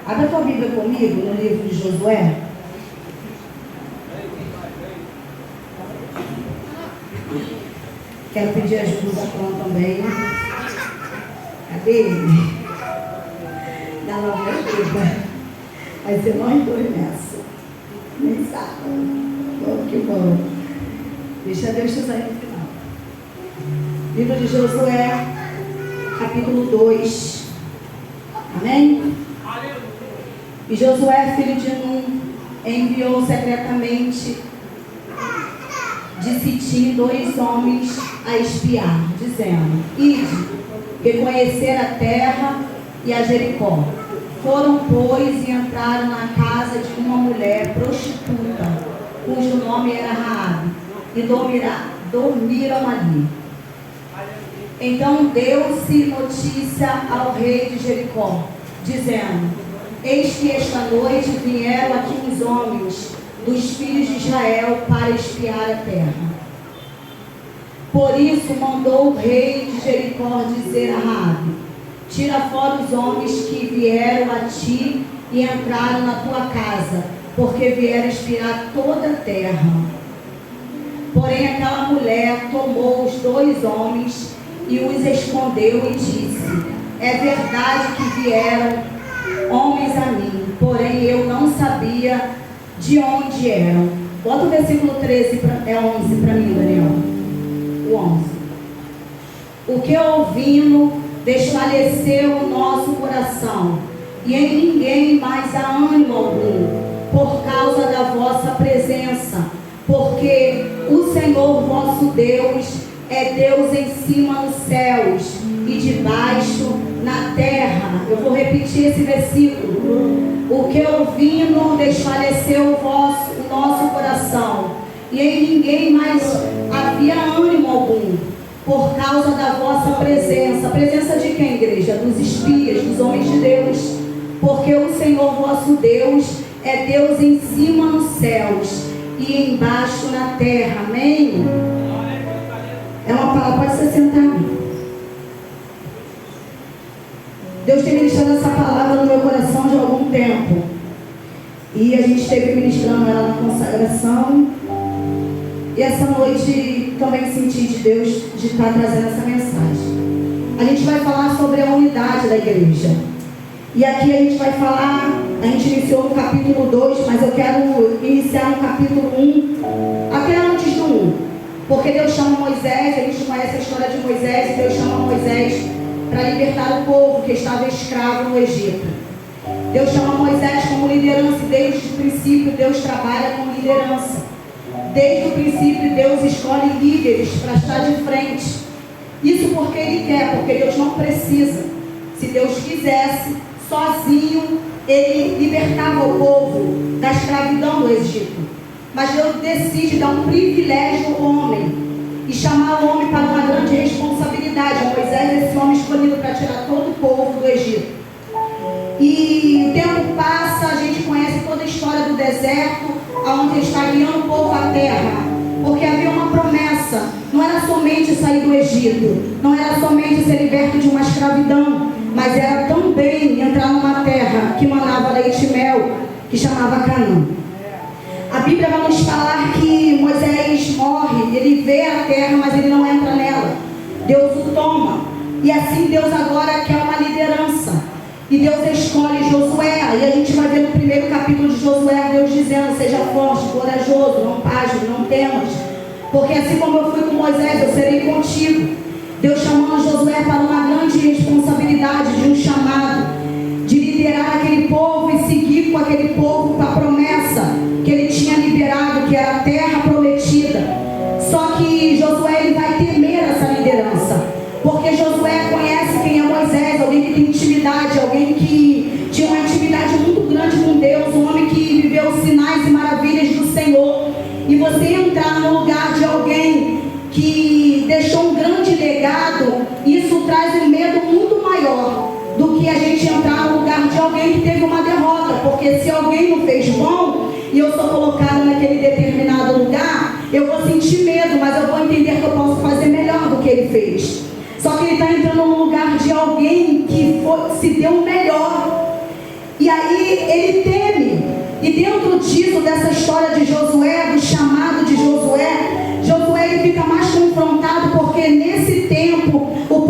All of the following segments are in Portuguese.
Abra a tua Bíblia comigo no livro de Josué. Quero pedir ajuda da Clã também. Cadê ele? Dá lá uma ajuda. Vai ser nós dois nessa. Nem sabe. Bom, que bom. Deixa Deus te usar no final. Livro de Josué, capítulo 2. Amém? E Josué, filho de Nun, enviou secretamente de Sitim 2 homens a espiar, dizendo: Ide, reconhecer a terra e a Jericó. Foram, pois, e entraram na casa de uma mulher prostituta, cujo nome era Raabe, e dormiram ali. Então deu-se notícia ao rei de Jericó, dizendo: Eis que esta noite vieram aqui uns homens dos filhos de Israel para espiar a terra. Por isso mandou o rei de Jericó dizer a Raabe: Tira fora os homens que vieram a ti e entraram na tua casa, porque vieram espiar toda a terra. Porém aquela mulher tomou os 2 homens e os escondeu e disse: É verdade que vieram homens a mim, porém eu não sabia de onde eram. Bota o versículo 13, 11 para mim, Daniel. O 11. O que ouvindo desfaleceu o nosso coração, e em ninguém mais há ânimo algum, por causa da vossa presença, porque o Senhor vosso Deus é Deus em cima nos céus e debaixo na terra. Eu vou repetir esse versículo. O que ouvindo desfaleceu o nosso coração, e em ninguém mais havia ânimo algum, por causa da vossa presença. A presença de quem, igreja? Dos espias, dos homens de Deus. Porque o Senhor vosso Deus é Deus em cima nos céus e embaixo na terra. Amém? É uma palavra, pode se sentar. Deus tem ministrado essa palavra no meu coração de algum tempo. E a gente esteve ministrando ela na consagração. E essa noite também senti de Deus de estar trazendo essa mensagem. A gente vai falar sobre a unidade da igreja. E aqui a gente vai falar, a gente iniciou no capítulo 2, mas eu quero iniciar no capítulo 1, até antes do 1. Porque Deus chama Moisés, a gente conhece a história de Moisés, e Deus chama Moisés para libertar o povo que estava escravo no Egito. Deus chama Moisés como liderança, e desde o princípio Deus trabalha com liderança. Desde o princípio Deus escolhe líderes para estar de frente. Isso porque Ele quer, porque Deus não precisa. Se Deus quisesse, sozinho Ele libertava o povo da escravidão do Egito. Mas Deus decide dar um privilégio ao homem e chamar o homem para uma grande responsabilidade. Moisés é esse homem escolhido para tirar todo o povo do Egito. E o tempo passa, a gente conhece toda a história do deserto, onde ele está guiando o povo à terra. Porque havia uma promessa, não era somente sair do Egito, não era somente ser liberto de uma escravidão, mas era também entrar numa terra que manava leite e mel, que chamava Canaã. A Bíblia vai nos falar que Moisés morre, ele vê a terra, mas ele não entra nela. Deus o toma. E assim Deus agora quer uma liderança. E Deus escolhe Josué. Aí a gente vai ver no primeiro capítulo de Josué, Deus dizendo: seja forte, corajoso, não pasme, não temas. Porque assim como eu fui com Moisés, eu serei contigo. Deus chamando Josué para uma grande responsabilidade, de um chamado, de liderar aquele povo e seguir com aquele povo para a promessa que ele tinha liberado, que era a terra prometida. Só que Josué, ele vai temer essa liderança, porque Josué conhece quem é Moisés, alguém que tem intimidade, alguém que tinha uma intimidade muito grande com Deus, um homem que viveu sinais e maravilhas do Senhor. E você entrar no lugar de alguém que deixou um grande legado, isso traz um medo muito maior do que a gente entrar no lugar de alguém que teve uma derrota. Porque se alguém não fez bom e eu sou colocado naquele determinado lugar, eu vou sentir medo, mas eu vou entender que eu posso fazer melhor do que ele fez. Só que ele está entrando no lugar de alguém que se deu o melhor. E aí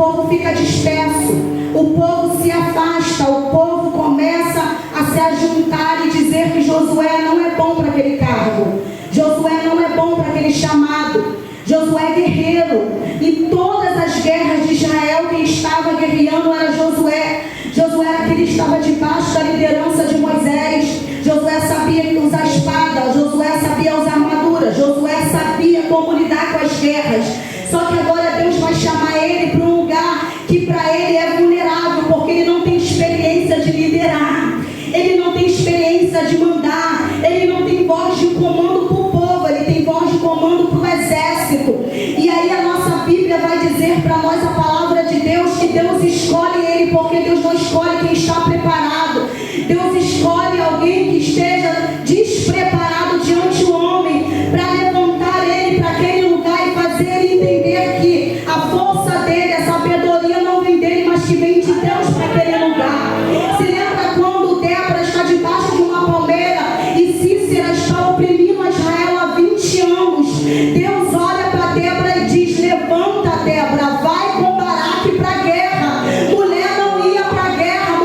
povo fica disperso, o povo se afasta, o povo começa a se ajuntar e dizer que Josué não é bom para aquele cargo, Josué não é bom para aquele chamado. Josué é guerreiro. Em todas as guerras de Israel, quem estava guerreando era Josué. Josué era aquele que estava debaixo da liderança de Moisés. Josué sabia usar a espada, Josué sabia usar armadura, Josué sabia como lidar com as guerras. Só que agora Deus vai chamar ele para um lugar que para ele é vulnerável, porque ele não tem experiência de liderar, ele não tem experiência de mandar, ele não tem voz de comando para o povo, ele tem voz de comando para o exército. E aí a nossa Bíblia vai dizer para nós, a palavra de Deus, que Deus escolhe ele, porque Deus não escolhe quem está preparado. Deus escolhe alguém que esteja despreparado diante do homem, para levantar ele para aquele lugar e fazer ele entender que a força dele, a sabedoria não vem dele, mas que vem de Deus para aquele lugar. Se lembra quando Débora está debaixo de uma palmeira e Cícera está oprimindo Israel há 20 anos? Deus olha para Débora e diz: levanta, Débora, vai com Baraque para a guerra. Mulher não ia para a guerra,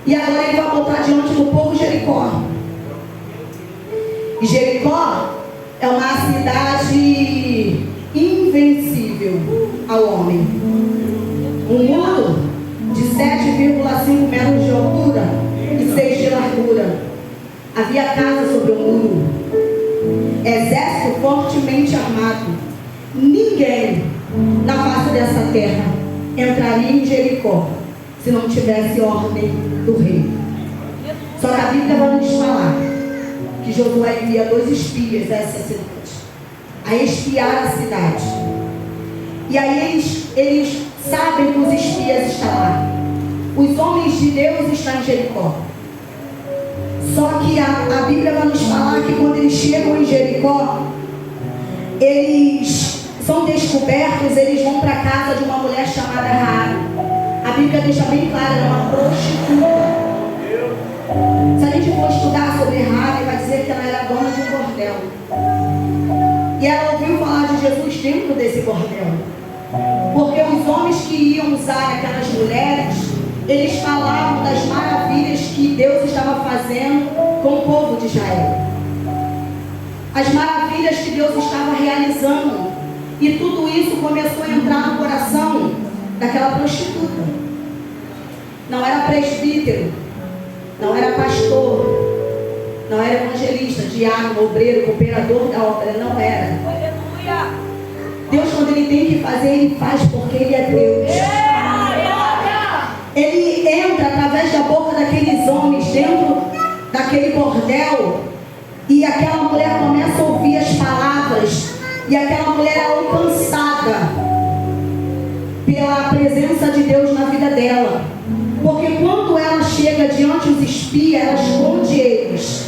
E agora ele vai botar diante do povo Jericó. E Jericó é uma cidade invencível ao homem. Um muro de 7,5 metros de altura e 6 de largura. Havia casa sobre o muro. Exército fortemente armado. Ninguém na face dessa terra entraria em Jericó se não tivesse ordem do rei. Só que a Bíblia vai nos falar que Josué envia 2 espias a essa cidade, a espiar a cidade. E aí eles sabem que os espias estão lá. Os homens de Deus estão em Jericó. Só que a Bíblia vai nos falar que quando eles chegam em Jericó, eles são descobertos, eles vão para a casa de uma mulher chamada Raabe. A Bíblia deixa bem claro, era uma prostituta. Se a gente for estudar sobre Raabe, vai dizer que ela era dona de um bordel. E ela ouviu falar de Jesus dentro desse bordel. Porque os homens que iam usar aquelas mulheres, eles falavam das maravilhas que Deus estava fazendo com o povo de Israel. As maravilhas que Deus estava realizando. E tudo isso começou a entrar no coração daquela prostituta. Não era presbítero, não era pastor, não era evangelista, diácono, obreiro, cooperador da obra, não era. Deus, quando Ele tem que fazer, Ele faz porque Ele é Deus. Ele entra através da boca daqueles homens dentro daquele bordel, e aquela mulher começa a ouvir as palavras, e aquela mulher é alcançada pela presença de Deus na vida dela. Porque quando ela chega diante dos espias, ela esconde eles.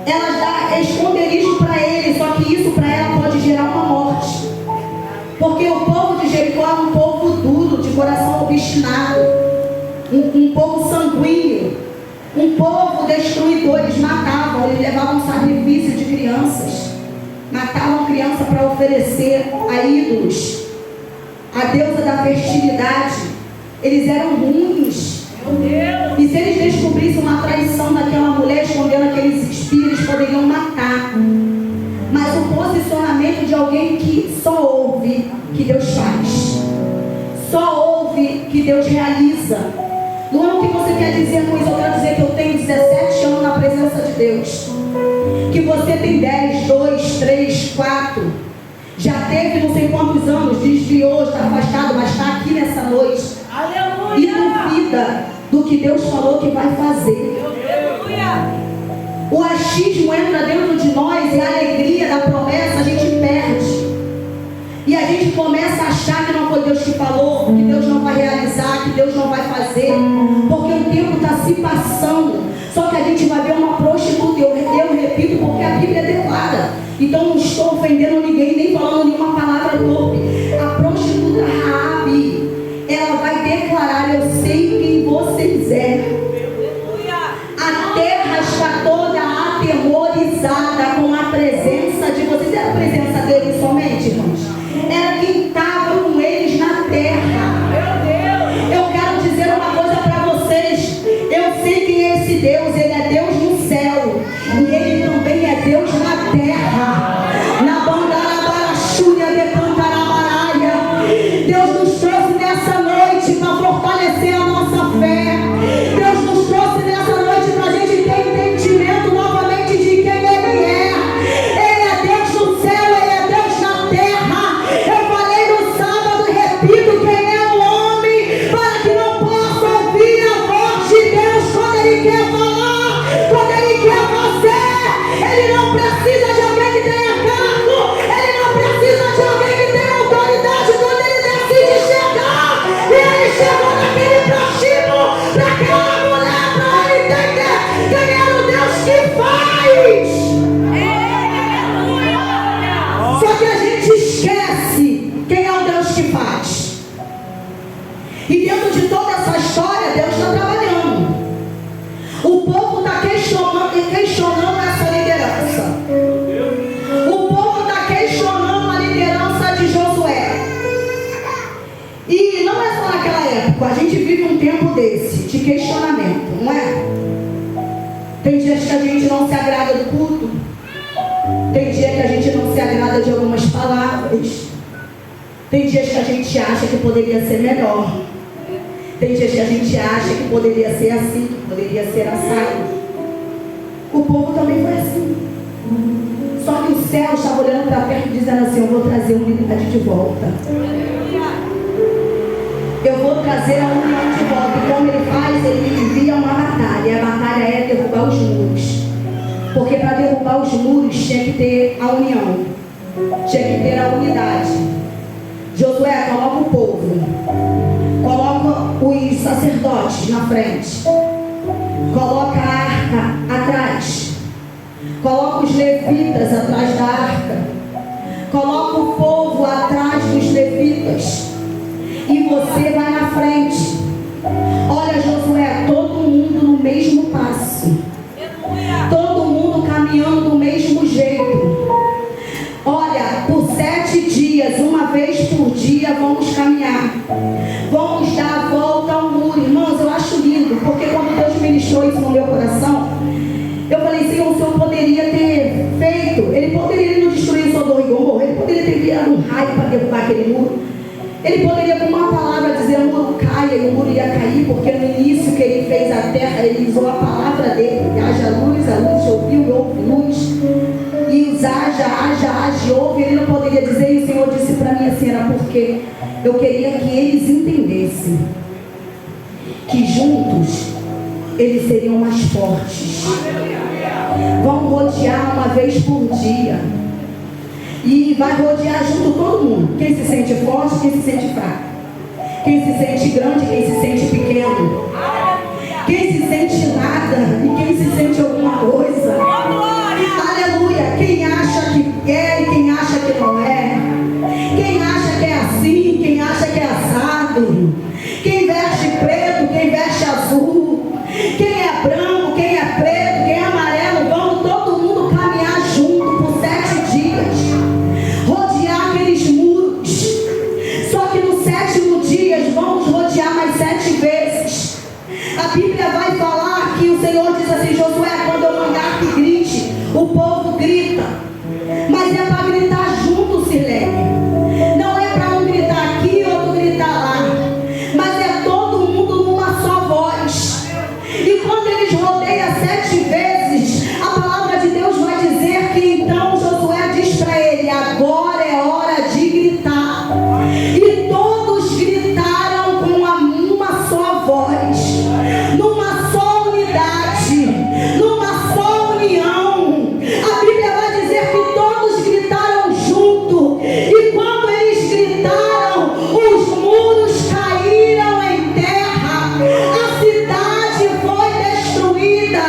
Ela dá esconderijo para eles, só que isso para ela pode gerar uma morte. Porque o povo de Jericó é um povo duro, de coração obstinado, um povo sanguíneo, um povo destruidor. Eles matavam, eles levavam sacrifício de crianças, matavam criança para oferecer a ídolos, a deusa da fertilidade. Eles eram ruins. E se eles descobrissem uma traição daquela mulher escondendo aqueles espias, eles poderiam matar. Mas o posicionamento de alguém que só ouve que Deus faz, só ouve que Deus realiza. Não é o que você quer dizer com isso. Eu quero dizer que eu tenho 17 anos na presença de Deus, que você tem 10, 2, 3, 4, já teve não sei quantos anos, desviou, está afastado, mas está aqui nessa noite. Aleluia! E duvida do que Deus falou que vai fazer. Aleluia! O achismo entra dentro de nós e a alegria da promessa a gente perde. E a gente começa a achar que não foi Deus que falou, que Deus não vai realizar, que Deus não vai fazer, porque o tempo está se passando. Só que a gente vai ver uma prostituta, eu repito, porque a Bíblia declara. Então não estou ofendendo ninguém, nem falando nenhuma palavra torpe. A prostituta Raabe, ela vai declarar: eu sei quem vocês é. A terra está toda atemorizada com a presença de vocês. Era a presença deles somente, irmãos? Era quem estava com eles na terra. Eu quero dizer uma coisa para vocês. Eu sei quem é esse Deus. Ele é Deus no céu e Ele também é Deus na terra. Na Bandarabaraxúria de Cantarabaraia. Deus nos trouxe nessa noite para fortalecer a nossa fé. Deus nos trouxe nessa noite para a gente ter entendimento novamente de quem Ele é. Ele é Deus no céu, Ele é Deus na terra. Eu falei no sábado, repito: quem é o homem para que não possa ouvir a voz de Deus quando Ele quer falar, quando Ele quer fazer? Ele não precisa de alguém que tenha cargo, Ele não precisa de alguém que tenha autoridade. Quando Ele decide chegar, e Ele chegou naquele prostíbulo, para aquela mulher, para Ele entender quem é o Deus que faz. Só que a gente esquece quem é o Deus que faz. E dentro de toda essa história, Deus está trabalhando. O povo está questionando essa liderança. O povo está questionando a liderança de Josué. E não é só naquela época. A gente vive um tempo desse, de questionamento. agrada de algumas palavras. Tem dias que a gente acha que poderia ser melhor. Tem dias que a gente acha que poderia ser assim, que poderia ser assado. O povo também foi assim. Só que o céu estava olhando para perto e dizendo assim: eu vou trazer a unidade de volta. Eu vou trazer a união de volta. E como ele faz? Ele envia uma batalha. E a batalha é derrubar os muros. Porque para derrubar os muros tinha que ter a união. Tinha que ter a unidade. Josué, coloca o povo. Coloca os sacerdotes na frente. Coloca a arca atrás. Coloca os levitas atrás da arca. Coloca o povo atrás dos levitas. E você vai na frente. Olha, Josué, todo mundo no mesmo passo. Todo mundo caminhando do mesmo jeito. Olha, por 7 dias, uma vez por dia, vamos caminhar. Vamos dar a volta ao muro. Irmãos, eu acho lindo, porque quando Deus ministrou isso no meu coração, eu falei: Senhor, o Senhor poderia ter feito. Ele poderia não destruir Sodoma e Gomorra. Ele poderia ter enviado um raio para derrubar aquele muro. Ele poderia, com uma palavra, dizer: o muro caia, e o muro ia cair, porque no início que ele fez a terra, ele usou a palavra dele: haja luz, a luz ouviu e houve luz. E os haja, houve. Ele não poderia dizer. E o Senhor disse para mim assim: era porque eu queria que eles entendessem que juntos eles seriam mais fortes. Vão rodear uma vez por dia. E vai rodear junto todo mundo. Quem se sente forte, quem se sente fraco. Quem se sente grande, quem se sente pequeno. Quem se sente nada e quem se sente alguma coisa. Aleluia. Quem acha que é e quem acha que não é. Quem acha que é assim, quem acha que é assado. Quem veste preto, quem veste azul. Quem é branco, quem é preto, quem é amarelo. Vamos todo mundo caminhar junto por 7 dias. Rodear aqueles muros. Só que no 7º dia vamos rodear mais 7 vezes. A Bíblia vai falar que o Senhor diz assim: Josué, quando eu mandar que grite, o povo grita. Mas é para gritar junto, Sirlene. Não é para um gritar aqui e outro gritar lá. Mas é todo mundo numa só voz. E quando eles rodeiam 7 vezes, a palavra de Deus vai dizer que então Josué diz para ele: agora é hora de gritar. E todos gritaram com uma só voz, numa só unidade, numa só união. A Bíblia vai dizer que todos gritaram junto. E quando eles gritaram, os muros caíram em terra. A cidade foi destruída.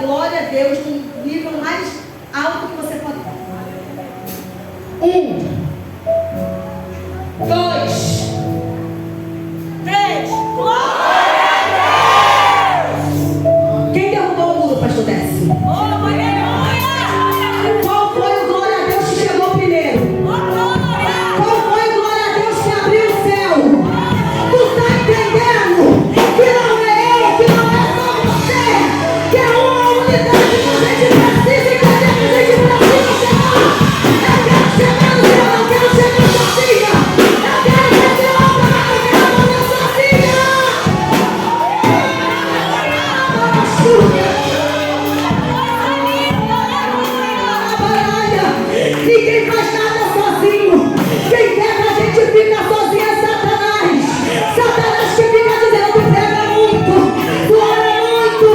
glória a Deus no nível mais alto que você pode dar. 1, 2, 3. Glória a Deus! Quem derrubou o muro, pastor Décio? Qual foi o glória a Deus que chegou primeiro? Qual foi o glória a Deus que abriu o céu? Tu está entendendo que não é eu, que não é só você, que é uma unidade que a gente precisa e que a gente precisa chegar. Eu quero chegar no céu, eu quero chegar sozinha. Eu quero fazer uma parada, eu quero fazer sozinha. Ninguém faz nada sozinho. Quem quer que a gente fica sozinho é Satanás. Satanás que fica dizendo: tu prega muito, tu ora muito,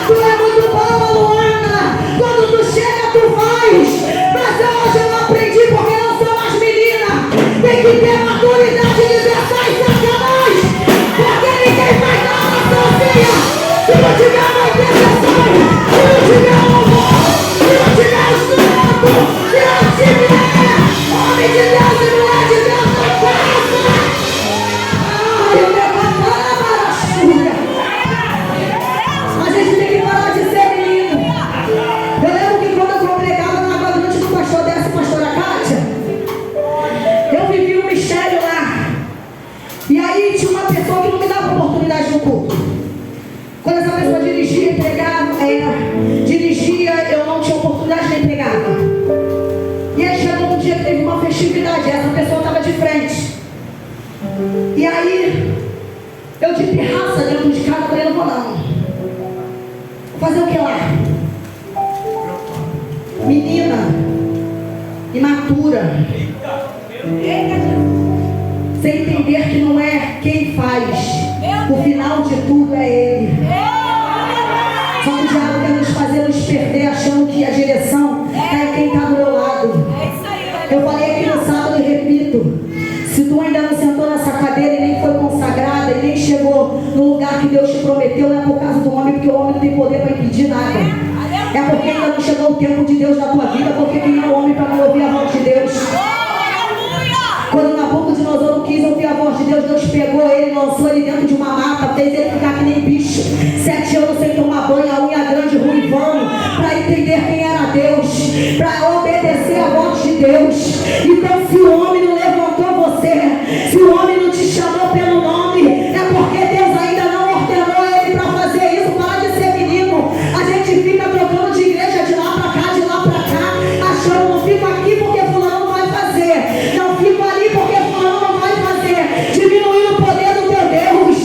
tu é muito boa, Luana. Quando tu chega, tu faz. Mas hoje eu aprendi, porque eu sou mais menina. Tem que ter maturidade de dizer: sai, Satanás, porque ninguém faz nada sozinha. Se não tiver uma intercessão, se não tiver louvor, se não tiver instrumento, se não tiver homem de Deus e mulher de Deus, não faça. Ai, eu levanto a maravilha. A gente tem que parar de ser menino. Eu lembro que quando eu congregava na Água Grande do pastor Décio e pastora Kátia, eu vivi um mistério lá. E aí tinha uma pessoa que não me dava oportunidade no culto. Quando essa pessoa dirigia, eu não tinha oportunidade de entregar. E aí chegou um dia que teve uma festividade, essa pessoa estava de frente. E aí, eu de pirraça dentro de casa, falei: não vou não. Vou fazer o que lá? Menina, imatura, sem entender que não é quem faz, o final de tudo é Ele. Só que o diabo quer nos fazer nos perder, achando que a direção é quem está do meu lado. Eu falei aqui no sábado e repito: se tu ainda não sentou nessa cadeira e nem foi consagrada e nem chegou no lugar que Deus te prometeu, não é por causa do homem, porque o homem não tem poder para impedir nada. É porque ainda não chegou o tempo de Deus na tua vida, porque quem é o homem para não ouvir a voz de Deus? Quando Nabucodonosor não quis ouvir a voz de Deus, Deus pegou ele, lançou ele dentro de uma mata, fez ele ficar que nem bicho, 7 anos sem tomar banho, a unha grande, ruivão, para entender quem era Deus, para obedecer a voz de Deus. Então, se o homem não levantou você, se o homem não te chamou pelo nome, é porque Deus ainda não ordenou ele para fazer isso. Para de ser menino. A gente fica trocando de igreja de lá para cá, de lá para cá, achando: não fico aqui porque fulano não vai fazer, não fico ali porque fulano não vai fazer, diminuindo o poder do teu Deus.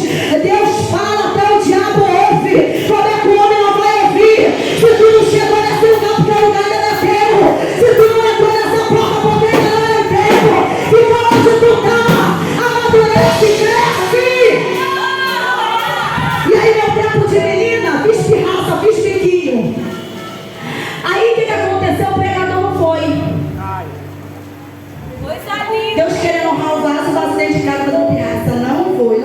Deus fala, até o diabo ouve. Como é que o homem não vai ouvir? Se tu não chegou nesse lugar, porque o lugar ainda é teu. Se tu não entrou nessa porta, porque ainda não é teu. Então onde tu tá, amadurece, cresce. E aí, meu tempo de menina, fiz pirraça, fiz biquinho. Aí o que aconteceu? O pregador não foi. Deus querendo honrar o vaso dentro de casa dando pirraça. Não fui.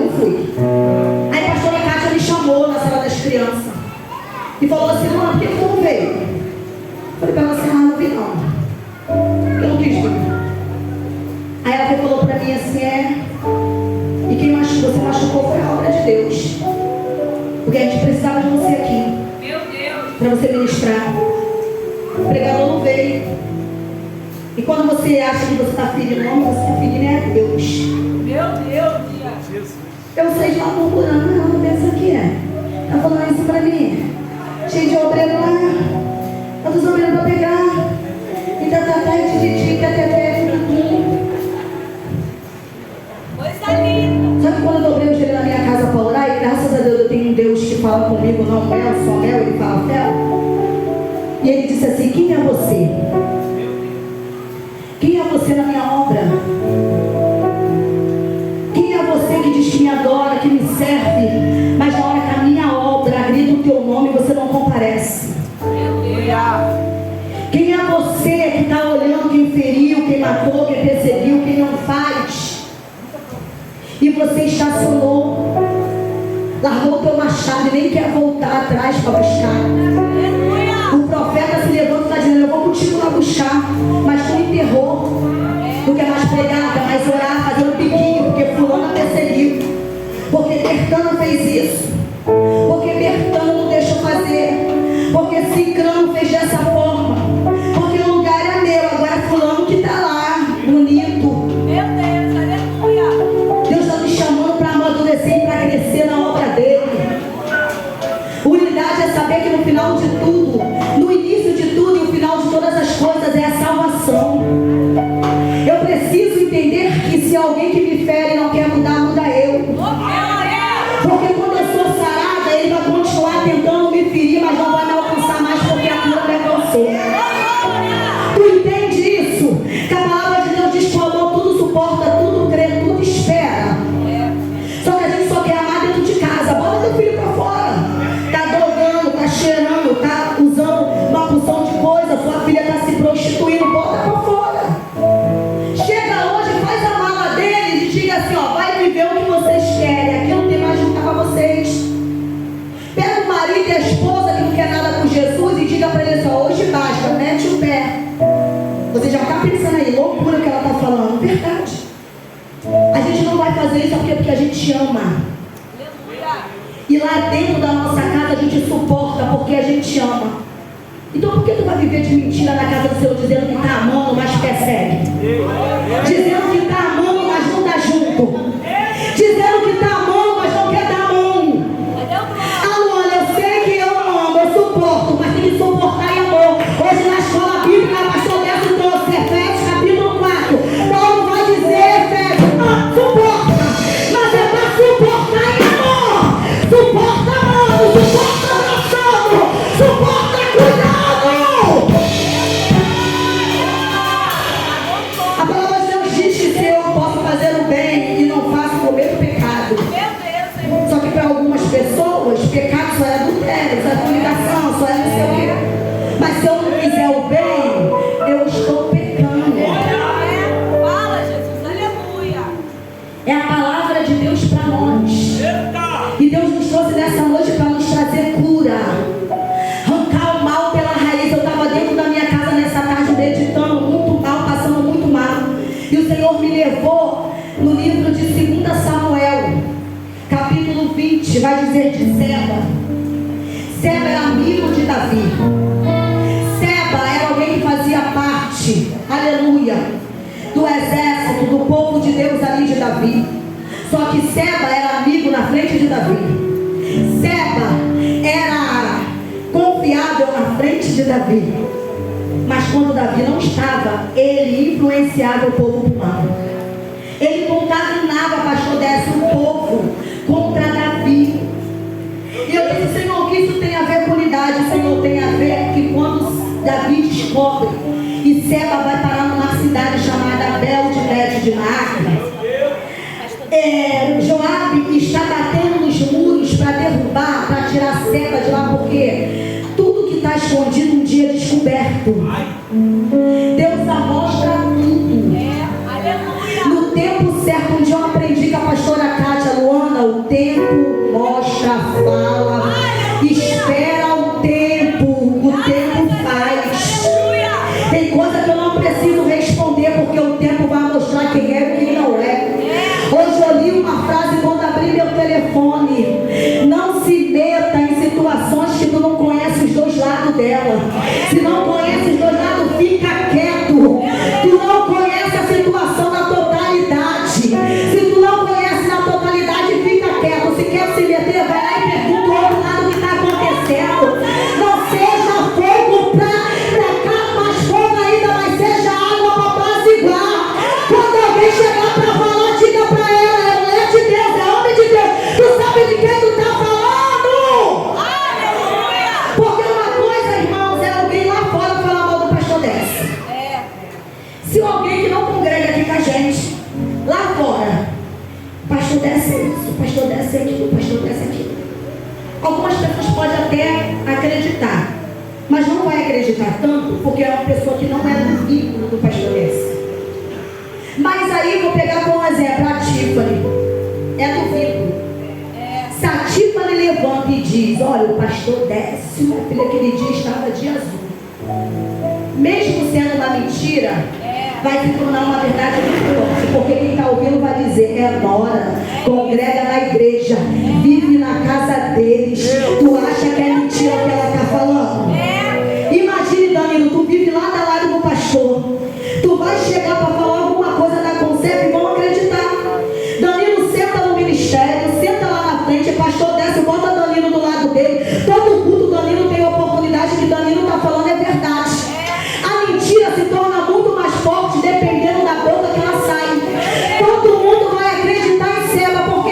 Aí a pastora Kátia me chamou na sala das crianças e falou assim: Luana, por que tu não veio? Eu falei pra ela assim: não vi não. Eu não quis vir. Aí ela falou pra mim assim: e quem você machucou foi a obra de Deus. Porque a gente precisava de você aqui. Meu Deus. Pra você ministrar. O pregador não veio. E quando você acha que você está ferindo o homem, você está ferindo é Deus. Meu Deus, Jesus. Eu saí de lá murmurando: não pensa que é. Ela falando isso pra mim. Cheio de obreiro lá. Todos os obreiros pra pegar. E tá de até coisa linda. Sabe quando eu obreiro chega na minha casa pra orar? E graças a Deus eu tenho um Deus que fala comigo: não mel, só mel, ele fala fel. E ele disse assim: quem é você? Quem é você na minha obra? Quem é você que diz que me adora, que me serve, mas na hora que a minha obra grita o teu nome, você não comparece? Quem é você que está olhando quem feriu, quem matou, quem perseguiu, quem não faz? E você estacionou, largou o teu machado e nem quer voltar atrás para buscar. Bertana fez isso, porque Bertana não deixou fazer, porque Cicrano fez dessa forma, porque o lugar é meu, agora é fulano que está lá, bonito. Meu Deus, aleluia. Deus está nos chamando para amadurecer e para crescer na obra dele. Unidade é saber que no final de tudo, no início de tudo e o final de todas as coisas é a salvação. Eu preciso entender que se alguém que me fere não quer mudar, muda eu. Porque quando eu sou sarada, ele vai continuar tentando me ferir, mas não vai me alcançar mais porque a cura me alcançou. Tu entende isso? Que a palavra de Deus diz que o amor tudo suporta, tudo crê, tudo espera. Só que a gente só quer amar dentro de casa. Bota teu filho pra fora. Tá drogando, tá cheirando, tá usando uma porção de coisa, sua filha tá se prostituindo, bota pra fora. Chega hoje, faz a mala deles e diga assim, ó, vai viver o que vocês querem, aqui não tem mais lugar pra vocês. Pega o marido e a esposa que não quer nada com Jesus e diga pra ele assim, ó, hoje basta, mete o pé. Você já tá pensando aí, loucura que ela tá falando, verdade. A gente não vai fazer isso porque a gente ama. E lá dentro da nossa casa a gente suporta porque a gente ama. Então por que tu vai viver de mentira na casa do Senhor dizendo que está amando, mas persegue? Dizendo que está amando, mas não está junto. Dizendo que está amando, mas não quer dar a mão. Ah, Luana, eu sei que eu amo, eu suporto, mas tem que suportar em amor. Hoje na escola bíblica, a pastor Décio trouxe Efésios capítulo 4. Paulo vai dizer, Efésios, suporta, mas é para suportar em amor. Suporta amando, suporta abraçando, suporta cuidando. A palavra de Deus diz que se eu posso fazer o bem e não faço, cometo pecado. Só que para algumas pessoas, pecado só é adultério, só é fornicação, só é não sei o quê. Mas se eu não fizer o bem, eu estou pecando. Fala, Jesus, aleluia. É a palavra de Deus para nós. E Deus nos trouxe nessa noite para nos trazer cura. Arrancar o mal pela raiz. Eu estava dentro da minha casa nessa tarde meditando muito mal, passando muito mal. E o Senhor me levou no livro de 2 Samuel, capítulo 20, vai dizer de Seba. Seba era amigo de Davi. Seba era alguém que fazia parte, aleluia, do exército, do povo de Deus ali de Davi. Só que Seba era amigo na frente de Davi. Seba era confiável na frente de Davi. Mas quando Davi não estava, ele influenciava o povo para o mal. Ele contaminava, pastor Décio, o povo contra Davi. E eu disse, Senhor, o que isso tem a ver com unidade? O Senhor tem a ver que quando Davi descobre e Seba vai parar numa cidade chamada Bel-de-Bet de Maaca, Joabe está batendo nos muros para derrubar, para tirar Seba de lá, porque tudo que está escondido um dia é descoberto. Deus amostra tudo. No tempo certo, um dia eu aprendi com a pastora Cátia, Luana, o tempo mostra, fala, espera o tempo faz. Tem coisa que eu não preciso responder, porque o tempo vai mostrar quem é e quem não é. Hoje eu li uma frase quando abri meu telefone: não se meta em situações que tu não conhece os dois lados dela. Se não conhece os dois lados, fica quieto. Tu não conhece a situação na totalidade. Se tu não conhece na totalidade, fica quieto. Se quer se meter, vai lá e pergunta o outro lado o que está acontecendo. Não seja fogo para cá, mas fogo ainda, mas seja água para apaziguar. Quando alguém chegar para falar, diga para ela: é mulher de Deus, é homem de Deus. Tu sabe de quem tu está falando? Aleluia! Porque uma coisa, irmãos, é alguém lá fora falar mal do pastor Décio. Se alguém que não congrega aqui com a gente, lá fora, pastor Décio é isso, pastor Décio é aquilo, pastor Décio é aquilo. Algumas pessoas podem até acreditar, mas não vai acreditar tanto, porque é uma pessoa que não é do vínculo do pastor Décio. Mas aí vou pegar como exemplo a Tiffany, é do vínculo. Se a Tiffany levanta e diz: olha, o pastor Décio, minha filha, aquele dia estava de azul, mesmo sendo uma mentira, vai se tornar uma verdade muito forte, porque quem está ouvindo vai dizer: é Nora, congrega na igreja, vive na casa deles. Tu acha que é mentira o que ela está falando? Imagine, Danilo, tu vive lá da lado do pastor, tu vai chegar para falar alguma coisa da Concep e vão acreditar. Danilo senta no ministério, senta lá na frente, o pastor desce, bota Danilo do lado dele, todo culto Danilo tem oportunidade, que Danilo está falando é verdade. A mentira se torna muito mais forte dependendo da boca que ela sai. Todo mundo vai acreditar em Seba, porque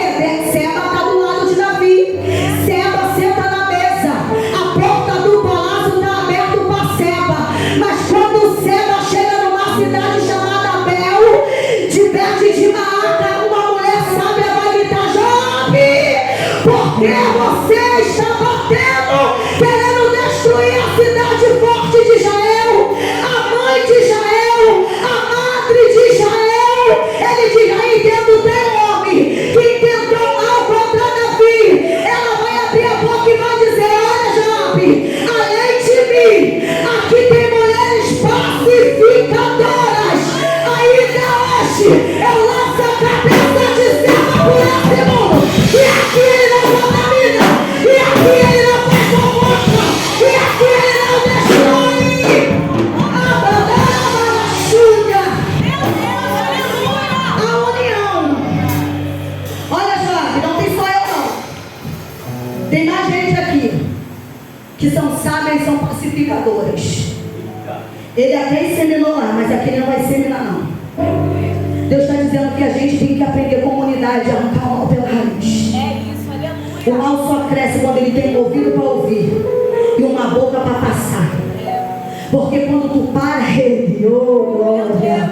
Seba está do lado de Davi. Seba senta na mesa, a porta do palácio está aberta para Seba. Mas quando Seba chega numa cidade chamada Bel, de perto de Maaca, uma mulher sábia vai gritar: Jobe, por que você está batendo, querendo destruir a cidade forte de Israel, a mãe de Israel, a madre de Israel? Ele diz: aí dentro tem um homem que tentou mal contra Davi. Ela vai abrir a boca e vai dizer: olha, Jobe, além de mim, aqui tem mulheres pacificadoras. Ainda hoje eu lanço a cabeça de Seba por esse mundo, e aqui ele não contamina, e aqui ele não faz fofoca, e aqui ele não destrói. A união. Olha, Jobe, não tem só eu não. Tem mais gente aqui que são sábias e são pacificadoras. Ele até inseminou lá, mas aqui ele não vai inseminar não. Deus está dizendo que a gente tem que aprender comunidade a arrancar o mal pela raiz. Isso, aleluia. O mal só cresce quando ele tem ouvido para ouvir e uma boca para passar. Porque quando tu para ele, oh glória,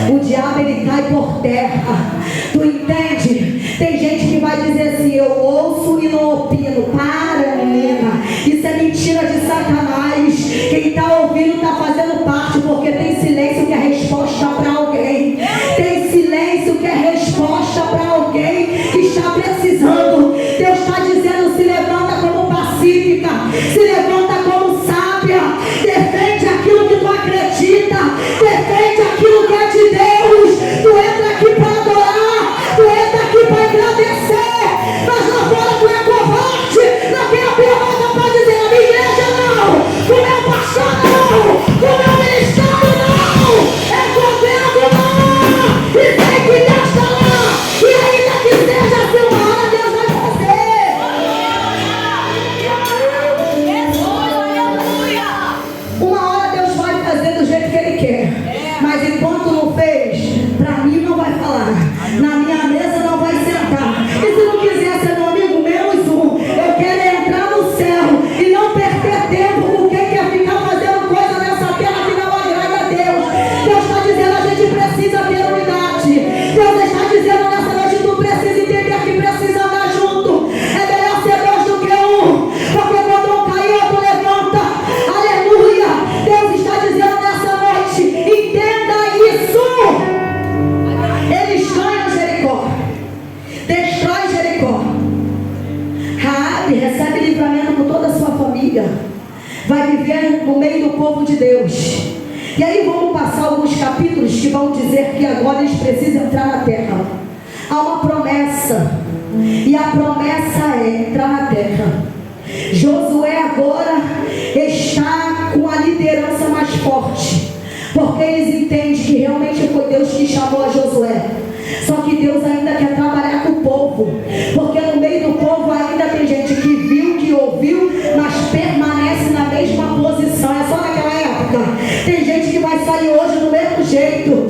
o diabo ele cai por terra. Tu entende? Tem gente que vai dizer assim: eu ouço e não opino. Para, menina, isso é mentira de Satanás. Quem está ouvindo está fazendo parte, porque tem silêncio que é resposta para alguém. Tem silêncio que é resposta para alguém que está precisando. Deus está dizendo: se levanta como pacífica, se levanta como sábia, defende aquilo que tu acredita, defende aquilo que é de Deus. Tu entra aqui para adorar, tu entra aqui para agradecer, mas lá fora tu é covarde. Não tem a pior para dizer: a minha igreja não, o meu pastor não, o meu ministério não, é governo não, e sei que Deus está lá, e ainda que seja assim uma hora, Deus vai fazer. Uma hora Deus vai fazer do jeito que Ele quer, mas enquanto não fez, para mim não vai falar, na minha mesa não vai sentar. E se não quiser ser meu amigo, menos um. Eu quero entrar no céu e não perder tempo com quem quer ficar fazendo coisa nessa terra que não agrada a Deus. Deus está dizendo: a gente precisa ter unidade. Deus está dizendo nessa noite: tu precisa entender que precisa andar junto. É melhor ser dois do que um, porque quando um cair, outro levanta. Aleluia. Deus está dizendo nessa noite: entenda isso. Eles ganham Jericó, destrói Jericó. Raabe recebe livramento por toda a sua família, vai viver no meio do povo de Deus. E aí vamos passar alguns capítulos que vão dizer que agora eles precisam entrar na terra. Há uma promessa, e a promessa é entrar na terra. Josué agora está com a liderança mais forte, porque eles entendem que realmente foi Deus que chamou a Josué. Só que Deus ainda quer trabalhar com o povo, porque no meio do povo ainda tem gente que viu, que ouviu, mas permanece na mesma posição. É só naquela época. Tem gente que vai sair hoje do mesmo jeito.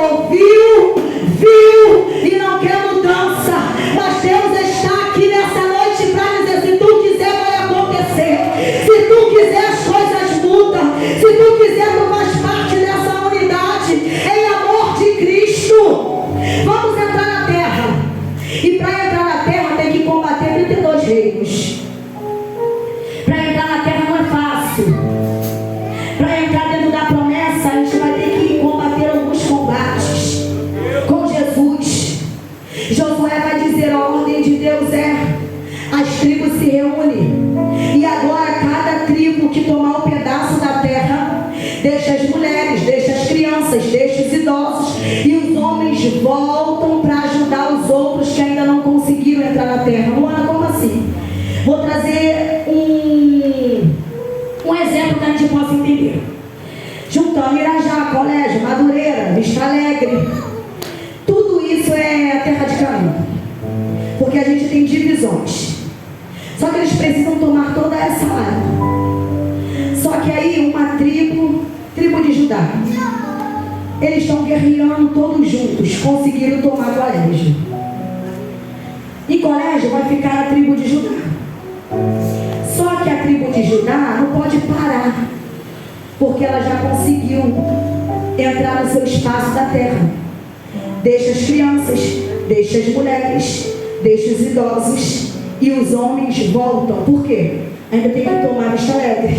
Ouviu, viu e não quer mudança. Mas Deus está aqui nessa noite para dizer: se tu quiser, vai acontecer. Se tu quiser, as coisas mudam. Se tu quiser, tu faz parte dessa unidade em amor de Cristo. Vamos entrar na terra. E para entrar na terra tem que combater 32 reinos. Para entrar na terra não é fácil. Para entrar dentro da promessa, a gente vai ter que combater alguns combates com Jesus. Josué vai dizer: a ordem de Deus é: as tribos se reúnem, e agora cada tribo que tomar um pedaço da terra, deixa as mulheres, deixa as crianças, deixa os idosos, e os homens voltam para ajudar os outros que ainda não conseguiram entrar na terra. Luana, como assim? Vou trazer um exemplo que a gente possa entender. Juntando Irajá, Colégio, Madureira, Vista Alegre, tudo isso é a terra de Canaã, porque a gente tem divisões. Só que eles precisam tomar toda essa área. Só que aí uma tribo de Judá, eles estão guerreando todos juntos, conseguiram tomar Colégio. E Colégio vai ficar a tribo de Judá. Só que a tribo de Judá não pode parar, porque ela já conseguiu entrar no seu espaço da terra. Deixa as crianças, deixa as mulheres, deixa os idosos, e os homens voltam. Por quê? Ainda tem que tomar Vista Alegre,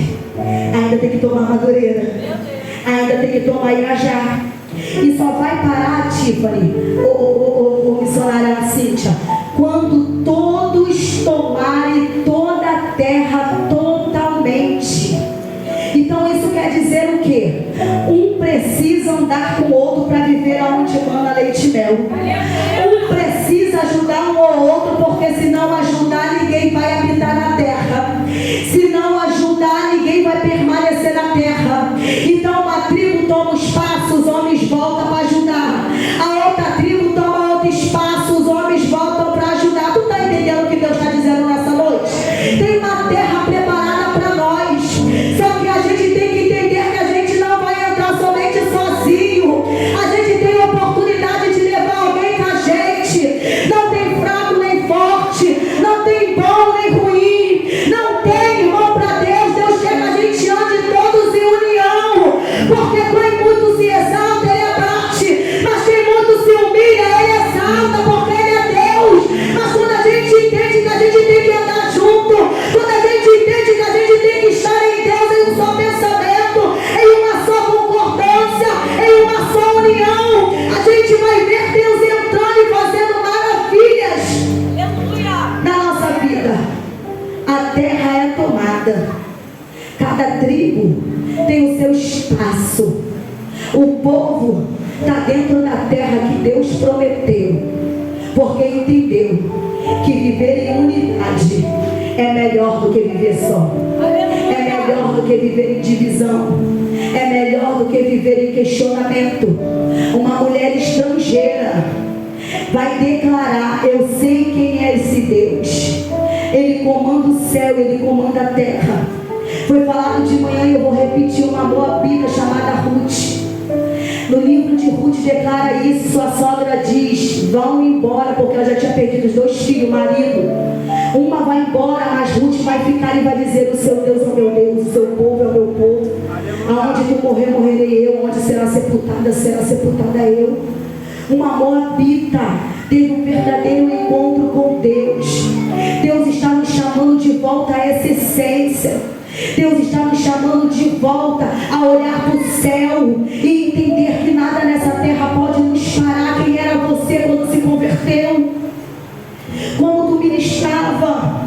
ainda tem que tomar Madureira, ainda tem que tomar Irajá. E só vai parar, Tiffany, o missionária Cíntia, quando todos tomarem toda a terra totalmente. Então isso quer dizer o quê? Um precisa andar com o outro para viver aonde manda leite e mel. Um precisa ajudar um ao outro, porque se não ajudar, ninguém vai habitar na terra. Se não ajudar, ninguém vai permanecer na terra. Então uma tribo toma o espaço, os homens voltam para ajudar. A outra tribo toma outro espaço, os homens voltam para ajudar. Tu está entendendo o que Deus está dizendo nessa noite? Tem uma terra preparada para nós. Só que a gente tem que entender que a gente não vai entrar somente sozinho. A gente tem a oportunidade de levar alguém com a gente. Não tem fraco nem forte, não tem bom nem ruim, não tem irmão para Deus. Deus quer que a gente ande todos em união, porque quem muito se exalta, ele abate, mas quem muito se humilha, ele exalta, porque ele é Deus. Mas quando a gente entende que a gente tem que andar junto, quando a gente entende que a gente tem que estar em Deus, em um só pensamento, em uma só concordância, em uma só união, a gente vai ver Deus entrando e fazendo maravilhas na nossa vida. A terra é tomada, cada tribo tem o seu espaço. O povo está dentro da terra que Deus prometeu, porque entendeu que viver em unidade é melhor do que viver só. É melhor do que viver em divisão. É melhor do que viver em questionamento. Uma mulher estrangeira vai declarar: eu sei quem é esse Deus. Ele comanda o céu, ele comanda a terra. Foi falado de manhã e eu vou repetir: uma moabita chamada Ruth. No livro de Ruth declara isso. Sua sogra diz: vão embora, porque ela já tinha perdido os 2 filhos, o marido. Uma vai embora, mas Ruth vai ficar e vai dizer: o seu Deus é o meu Deus, o seu povo é o meu povo. Aonde tu morrer, morrerei eu. Onde será sepultada eu. Uma moabita teve um verdadeiro encontro com Deus. Deus está nos chamando de volta a essa essência. Deus está nos chamando de volta a olhar para o céu e entender que nada nessa terra pode nos parar. Quem era você quando se converteu? Como tu ministrava?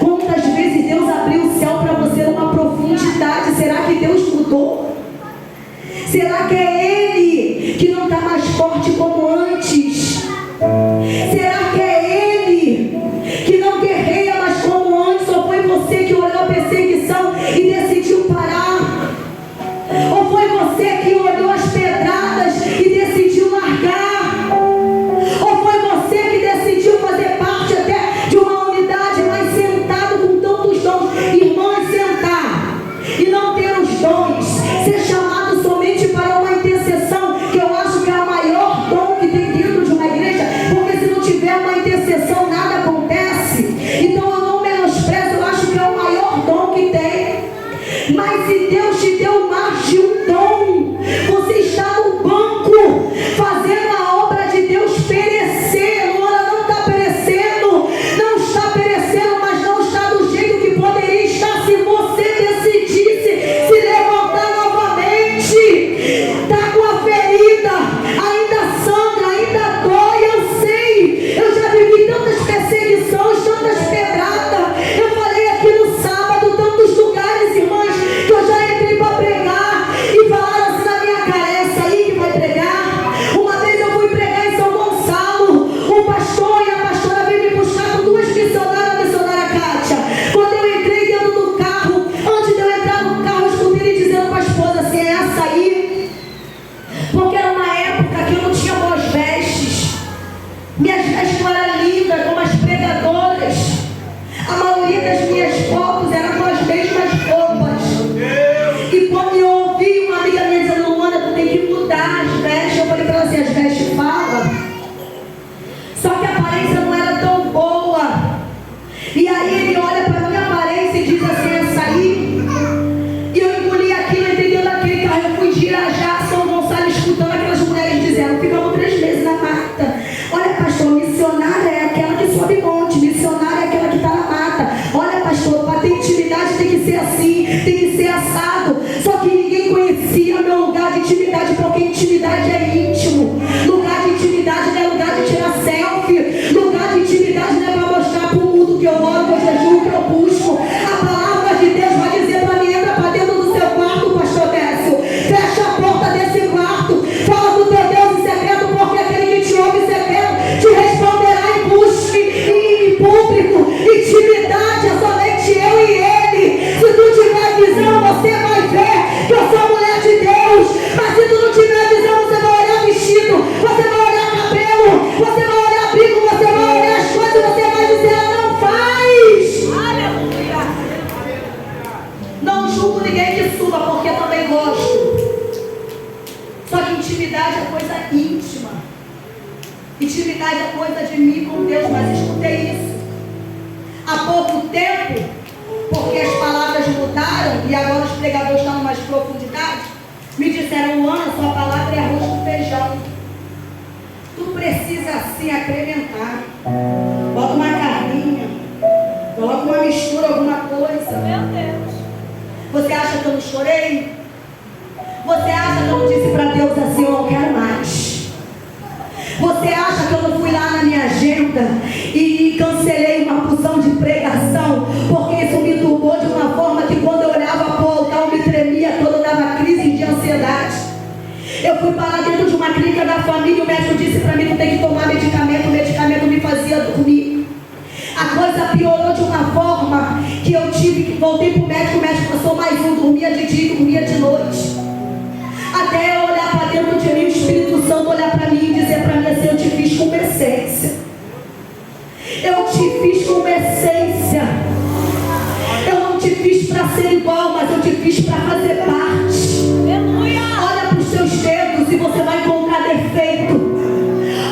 Quantas vezes Deus abriu o céu para você numa profundidade? Será que Deus mudou? Será que é Ele que não está mais forte como antes? Será que é Ele que não guerreia mais como antes? Ou foi você que olhou a perseguição e decidiu parar? Ou foi você que olhou as pedradas e decidiu largar? Ou foi você que decidiu fazer parte até de uma unidade, mas sentado com tantos dons? Irmãos, sentar e não ter os dons, ser chamado somente para uma intercessão, que eu acho que é o maior dom que tem dentro de uma igreja, porque se não tiver uma intercessão, nada acontece. Então eu não menosprezo, eu acho que é o maior dom que tem. Mas se Deus te deu mais de um dom, você está no banco fazendo a obra de Deus perecer. Ela não está perecendo, não está perecendo, mas não está do jeito que poderia estar se você decidisse se levantar novamente. Está com a ferida, ainda sangra, ainda dói, eu sei. Eu já vivi tantas perseguições, tantas pedradas. Eu falei aqui no sábado, tantos lugares, irmãs, que eu já entrei para intimidade é íntimo. Lugar de intimidade não é lugar de tirar selfie. Lugar de intimidade não é para mostrar para o mundo que eu oro, que eu jejuo, que eu busco. A palavra de Deus vai dizer para mim: entra para dentro do seu quarto, pastor Décio. Fecha a porta desse quarto. Fala com teu Deus em secreto, porque aquele que te ouve em secreto te responderá em busca, em público. Intimidade é somente eu e ele. Se tu tiver visão, você vai ver que eu sou mulher de Deus. Mas se tu não tiver visão, você vai olhar vestido, você vai olhar cabelo, você vai olhar abrigo, você vai olhar as coisas, você vai dizer: ela não faz. Aleluia. Não julgo ninguém que suba, porque também gosto. Só que intimidade é coisa íntima. Intimidade é coisa de mim com Deus. Mas escutei isso há pouco tempo, porque as palavras mudaram e agora os pregadores estão em mais profundidade. Me disseram: Luana, sua palavra é arroz com feijão. Tu precisa assim acrementar. Bota uma carninha, coloca uma mistura, alguma coisa. Meu Deus. Você acha que eu não chorei? Você acha que eu não disse para Deus assim: eu não quero mais? Você acha que eu não fui lá na minha agenda e cancelei uma porção de pregação? Porque isso me turbou de uma forma que quando eu olhava para o altar eu me tremia toda, eu dava crise de ansiedade. Eu fui parar dentro de uma clínica da família e o médico disse para mim: não tem que tomar medicamento. O medicamento me fazia dormir. A coisa piorou de uma forma que eu tive que voltei para o médico passou mais um, dormia de dia e dormia de noite. Até eu olhar para dentro de mim, o Espírito Santo olhar para mim e dizer para mim assim: eu te fiz com uma essência. Eu te fiz com uma essência. Eu não te fiz para ser igual, mas eu te fiz para fazer parte. Aleluia. Olha para os seus dedos e você vai encontrar defeito.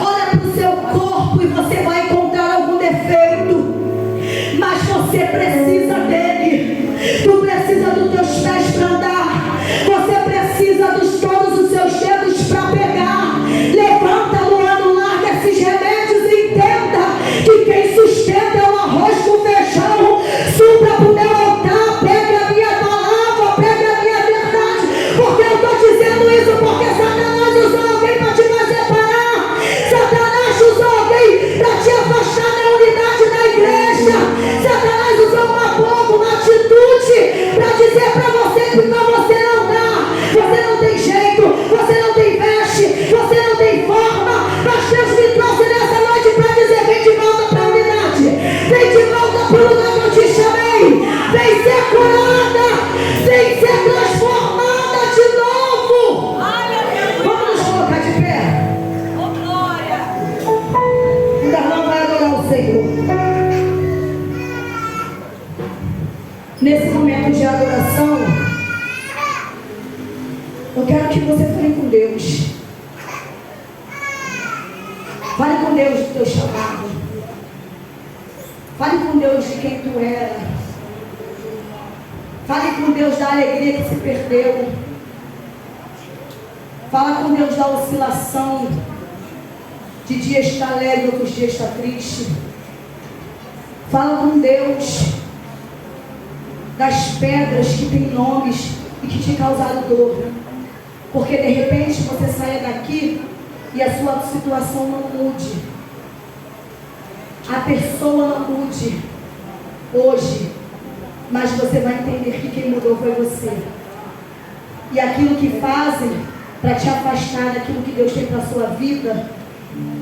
Olha para o seu corpo e você vai encontrar algum defeito. Mas você precisa dele. Tu precisa dos teus pés para andar. Você precisa de todos os seus dedos para pegar. Levanta, Luana, larga esses remédios e entenda que quem sustenta é o arroz com feijão. Supra para o meu altar, pega a minha palavra, pega a minha verdade. Porque eu estou dizendo isso porque Satanás usou alguém para te fazer parar. Satanás usou alguém para te afastar da unidade da igreja. Satanás usou uma boca, uma atitude para dizer para você que para você não dá. Você não tem jeito, você não tem veste, você não tem forma. Mas Deus me trouxe nessa noite para dizer: vem de volta para a unidade. Vem de volta para o lugar que eu te chamei. Vem ser curada, vem ser transformada de novo. Aleluia. Vamos nos colocar de pé. Oh, glória. O irmão vai adorar o Senhor. Nesse momento de adoração, eu quero que você fale com Deus. Fale com Deus do teu chamado. Fale com Deus de quem tu era. Fale com Deus da alegria que se perdeu. Fala com Deus da oscilação, de dia está alegre, outros dias está triste. Fala com Deus das pedras que têm nomes e que te causaram dor. Porque de repente você saia daqui e a sua situação não mude. A pessoa não mude hoje. Mas você vai entender que quem mudou foi você. E aquilo que fazem para te afastar daquilo que Deus tem para a sua vida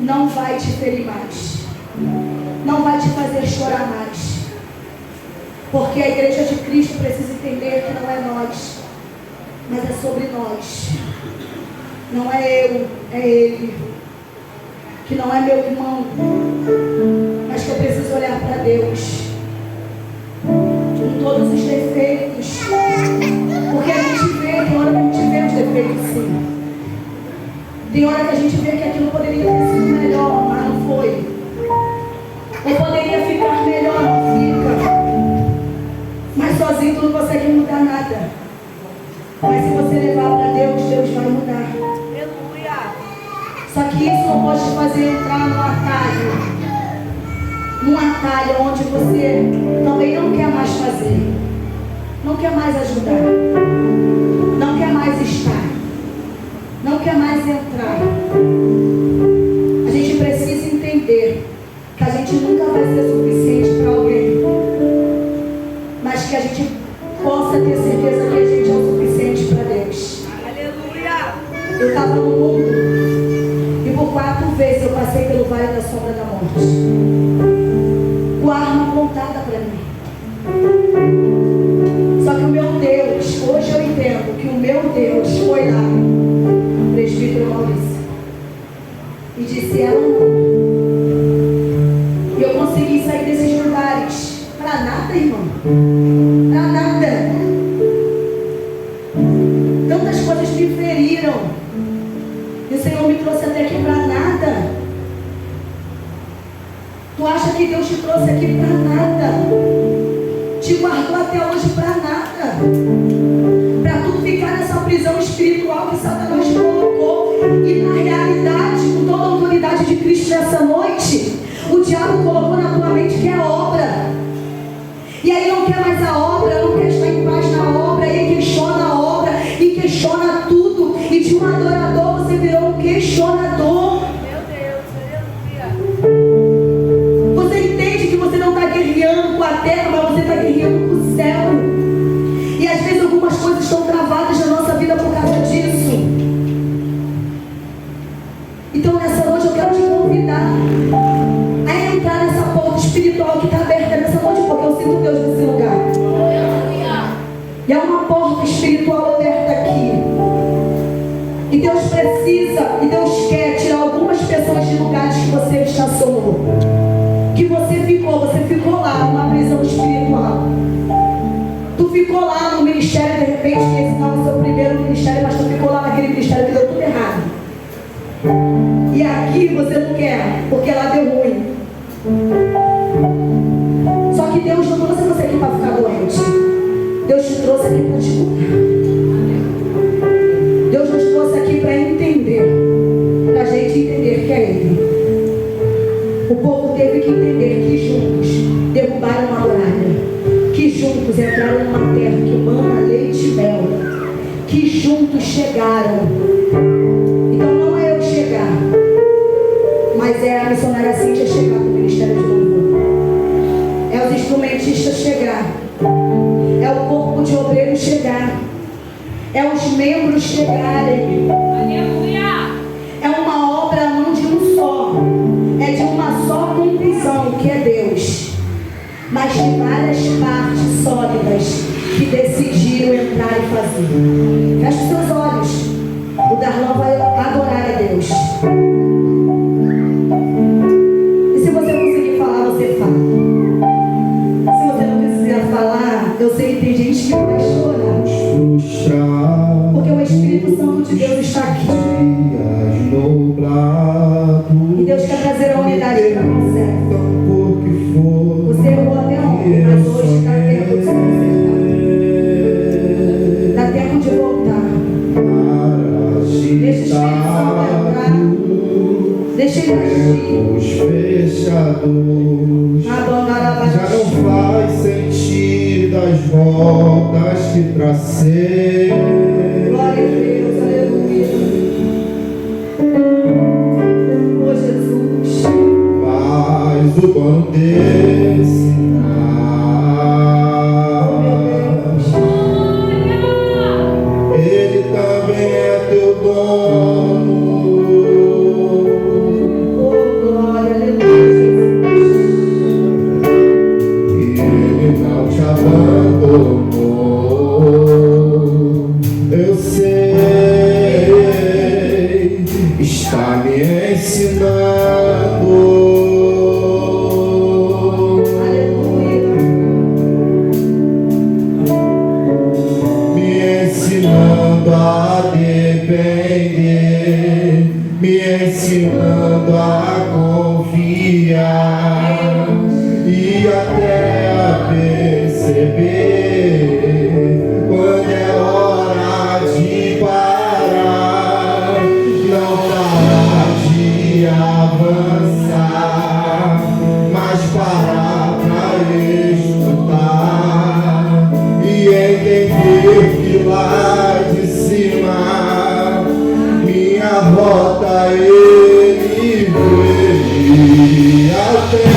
não vai te ferir mais. Não vai te fazer chorar mais. Porque a igreja de Cristo precisa entender que não é nós, mas é sobre nós. Não é eu, é Ele. Que não é meu irmão, mas que eu preciso olhar para Deus com todos os defeitos. Porque a gente vê, tem hora que a gente vê os defeitos, sim. Tem hora que a gente vê que aquilo poderia ter sido melhor, mas não foi. Ou poderia ficar melhor, não fica. Mas sozinho tu não consegue mudar nada. Mas se você levar para Deus, Deus vai mudar. Aleluia. Só que isso não pode te fazer entrar num atalho. Num atalho onde você também não quer mais fazer. Não quer mais ajudar. Não quer mais estar. Não quer mais passei pelo vale da sombra da morte, com a arma apontada para mim. Só que o meu Deus, hoje eu entendo que o meu Deus foi lá, presbítero Maurício, e disse: ela não. E eu consegui sair desses lugares. Para nada, irmão. Para nada. Tantas coisas me feriram. E o Senhor me trouxe até aqui para nada. Tu acha que Deus te trouxe aqui para nada? Te guardou até hoje para nada. Para tu ficar nessa prisão espiritual que Satanás colocou. E na realidade, com toda a autoridade de Cristo nessa noite, o diabo colocou na tua mente que é obra. E aí não quer mais a obra, não quer estar em paz na obra, e questiona a obra, e questiona tudo. E de um adorador você virou um questionador. Meu Deus, aleluia. Você entende que você não está guerreando com a terra, mas você está guerreando com o céu. E às vezes algumas coisas estão travadas na nossa vida por causa disso. Então nessa noite eu quero te convidar a entrar nessa porta espiritual que está aberta nessa noite, porque eu sinto Deus nesse lugar. E é uma porta espiritual aberta aqui. E Deus precisa, e Deus quer tirar algumas pessoas de lugares que você estacionou. Que você ficou lá numa prisão espiritual. Tu ficou lá no ministério, de repente, que esse não é o seu primeiro ministério, mas tu ficou lá naquele ministério que deu tudo errado. E aqui você não quer, porque lá deu ruim. Só que Deus não trouxe você aqui para ficar doente. Deus te trouxe aqui para te curar. Deus nos trouxe aqui para entender, para a gente entender que é Ele. O povo teve que entender que juntos derrubaram uma muralha, que juntos entraram numa terra que mana leite e mel, que juntos chegaram. Então não é eu chegar, mas é a missionária Cíntia chegar para o Ministério de Louvor. É os instrumentistas chegar. É o corpo de obreiros chegar. É os membros chegarem. Aleluia. É uma obra não de um só. É de uma só conclusão, que é Deus. Mas de várias partes sólidas que decidiram entrar e fazer. Feche os seus olhos. O Darlan vai adorar a Deus. E se você conseguir falar, você fala. Se você não precisar falar, eu sei que tem gente que vai chorar. Porque o Espírito Santo de Deus está aqui. E Deus quer trazer a unidade para você. Você errou até ontem, mas hoje está tempo de se consertar. Dá tempo de voltar. Deixa o Espírito Santo entrar. Deixa ele agir. Já não faz sentido as voltas que tracei. Glória a Deus, aleluia. Oh Jesus. Mas o dono desse ele também é teu dono. Oh glória, aleluia, Jesus. Ele não te abandonou. Eu sei, está me ensinando. Aleluia. Me ensinando a depender, me ensinando a confiar e até a perceber quando é hora de parar, não parar de avançar, mas parar pra escutar e entender que lá de cima minha rota ele vê. Até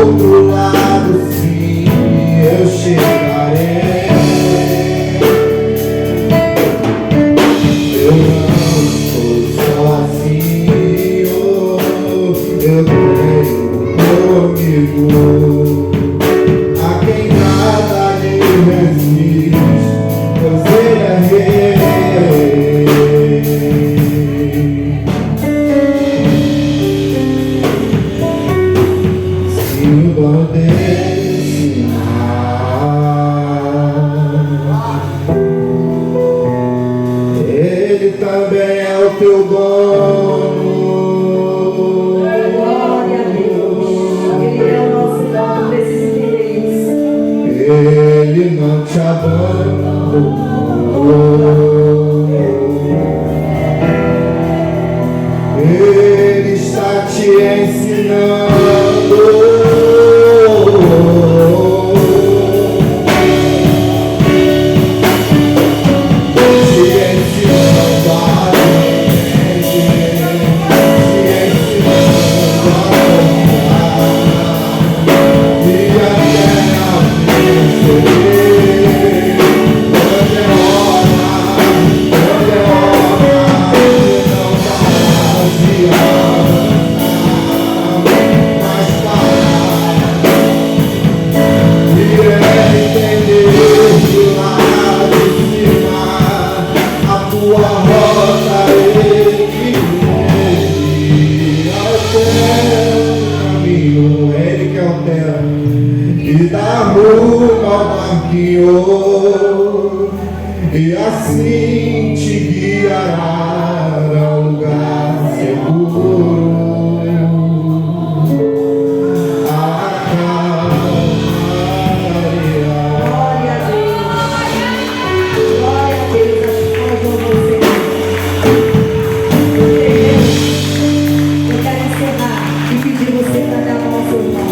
outro lado, sim, eu chegarei. Eu não estou sozinho, eu tenho comigo a quem nada lhe resiste, pois ele é rei. Se o dono desse mar, ele também é o teu dono. Glória a Deus. Ele é o nosso dono, precisa entender isso. Ele não te abandonou. Ele está te ensinando. Te ensinando a aprender, te ensinando a confiar e até a vencer. Quando é hora de não parar de avançar, mas parar e entender de lá de cima a tua rota. Ele altera o caminho, ele que altera e dá rumo ao barquinho, e assim te guiará a um lugar seguro. Glória a Deus. Glória a Deus. As mãos vão você. Eu quero encerrar e pedir você para dar a mão ao seu irmão.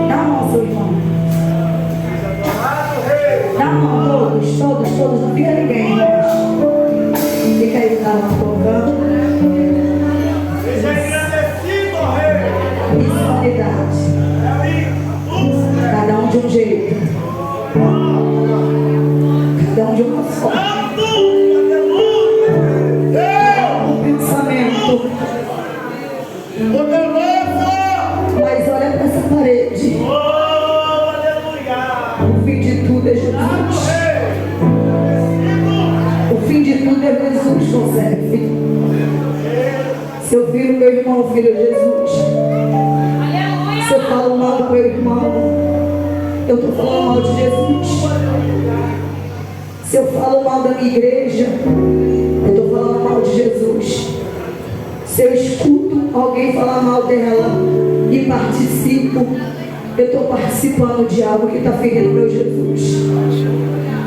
Dá a mão ao seu irmão. Dá a mão, todos, não fica ninguém. Fica aí, tá lá tocando. Seja agradecido, rei. Isso é unidade. Cada um de um jeito. Cada um de uma forma. Um pensamento. Mas olha para essa parede. O fim de tudo é Jesus. O fim de tudo é Jesus, José. Se eu viro meu irmão, filho de Jesus. Se eu falo mal do meu irmão, eu estou falando mal de Jesus. Se eu falo mal da minha igreja, eu estou falando mal de Jesus. Se eu escuto alguém falar mal dela e participo, eu estou participando de algo que está ferindo meu Jesus.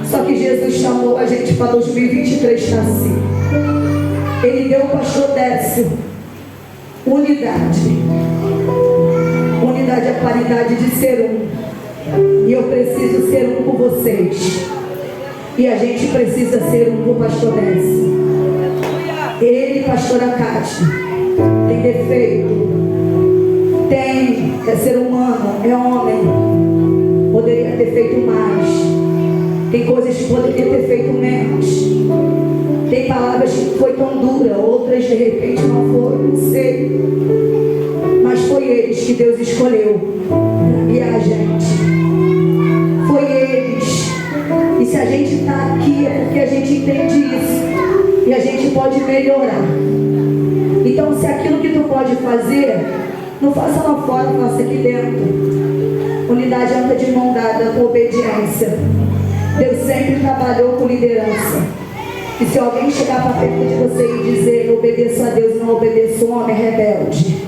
Só que Jesus chamou a gente para 2023 nascer. Ele deu o pastor Décio unidade. Unidade é a qualidade de ser um. E eu preciso ser um com vocês. E a gente precisa ser um com o pastor Décio. Ele, pastora Cátia, tem defeito. Tem, é ser humano, é homem. Poderia ter feito mais. Tem coisas que poderia ter feito menos. Tem palavras que foi tão dura, outras de repente não foram, não sei. Mas foi eles que Deus escolheu para guiar a gente. Foi eles. E se a gente está aqui é porque a gente entende isso. E a gente pode melhorar. Então se aquilo que tu pode fazer, não faça lá fora, faça aqui dentro. Unidade anda de mão dada com obediência. Deus sempre trabalhou com liderança. E se alguém chegar para perto de você e dizer eu obedeço a Deus e não obedeço o homem, é rebelde.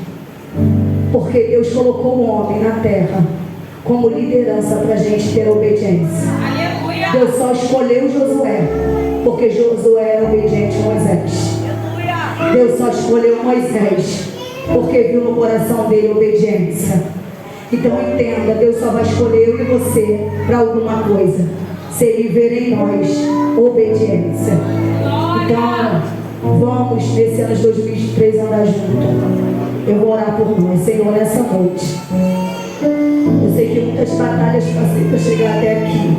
Porque Deus colocou o homem na terra como liderança para a gente ter obediência. Aleluia. Deus só escolheu Josué porque Josué era obediente a Moisés. Aleluia. Deus só escolheu Moisés porque viu no coração dele obediência. Então entenda, Deus só vai escolher eu e você para alguma coisa, se Ele ver em nós obediência. Então vamos nesse ano de 2023 andar junto. Eu vou orar por nós, Senhor, nessa noite. Eu sei que muitas batalhas passei para chegar até aqui.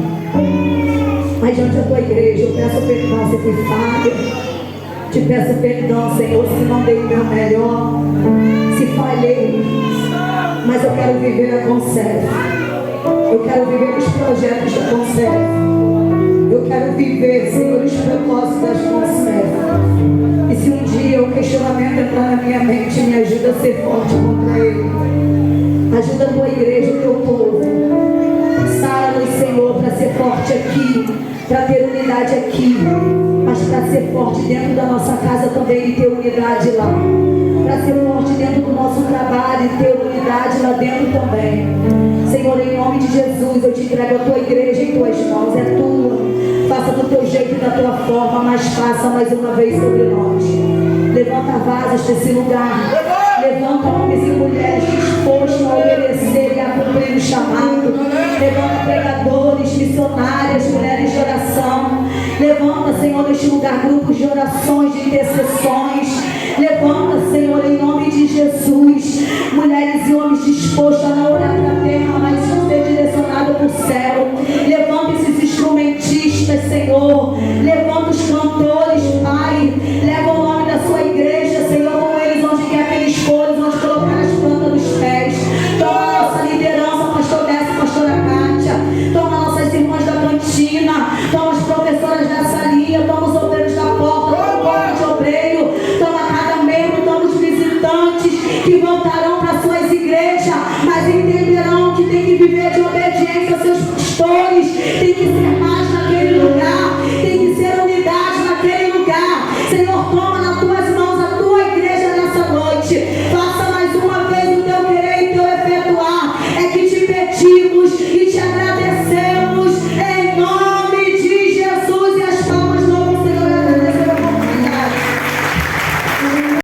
Mas diante da tua igreja, eu peço perdão se fui falha. Te peço perdão, Senhor, se não dei o meu melhor, se falhei. Mas eu quero viver a Conserve. Eu quero viver os projetos da Conserve. Eu quero viver, Senhor, os propósitos das Conserve. E se um dia o questionamento entrar na minha mente, me ajuda a ser forte contra ele. Ajuda a tua igreja, o teu povo. Sara-nos, Senhor, para ser forte aqui, para ter unidade aqui, mas para ser forte dentro da nossa casa também e ter unidade lá. Para ser forte dentro do nosso trabalho e ter unidade lá dentro também. Senhor, em nome de Jesus, eu te entrego a tua igreja em tuas mãos, é tua. Faça do teu jeito e da tua forma, mas faça mais uma vez sobre nós. Levanta vasos desse lugar. Levanta homens e mulheres dispostos a obedecer e a cumprir o chamado. Levanta pregadores, missionárias, mulheres de oração. Levanta, Senhor, neste lugar grupos de orações, de intercessões. Levanta, Senhor, em nome de Jesus, mulheres e homens dispostos a não olhar para a terra, mas ser direcionado para o céu. Levanta esses instrumentistas, Senhor. Levanta os cantores, Pai. Leva o nome da sua igreja, Senhor, com eles onde quer que eles forem, onde colocar as plantas dos pés. Toma a nossa liderança, pastor Décio, pastora Kátia. Toma nossas irmãs da cantina. Toma as professoras da salinha. Toma os obreiros da porta. Toma o corpo de obreiro. Toma cada membro. Toma os visitantes que voltarão